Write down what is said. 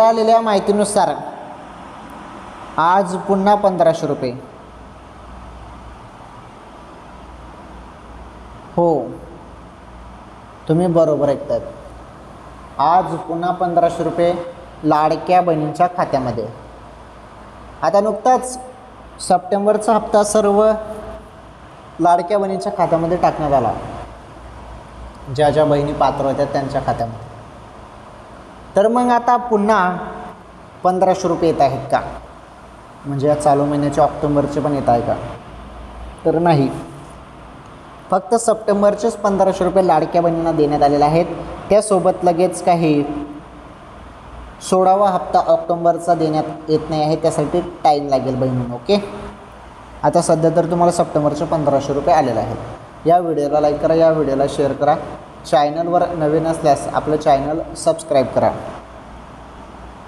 मिळालेल्या माहितीनुसार आज पुन्हा 1500 रुपये. हो, तुम्ही बरोबर ऐकताय. आज पुन्हा 1500 रुपये लाडक्या बहिणींच्या खात्यामध्ये. आता नुकताच सप्टेंबरचा हप्ता सर्व लाडक्या बहिणींच्या खात्यामध्ये टाकण्यात आला, ज्या ज्या बहिणी पात्र होत्या त्यांच्या खात्यामध्ये. तर मग आता पुन्हा 1500 रुपये येत आहेत का, म्हणजे या चालू महिन्याचे ऑक्टोबरचे पण येत आहे का? तर नाही, फक्त सप्टेंबरचेच 1500 रुपये लाडक्या बहिणींना देण्यात आलेले आहेत. त्यासोबत लगेच काही 16वा हप्ता ऑक्टोबरचा देण्यात येत नाही आहे, त्यासाठी टाईम लागेल बहिणींनो. ओके, आता सध्या तर तुम्हाला सप्टेंबरचे 1500 रुपये आलेले आहेत. या व्हिडिओला लाईक करा, या व्हिडिओला शेअर करा. चॅनलवर नवीन असल्यास आपलं चॅनल सबस्क्राईब करा.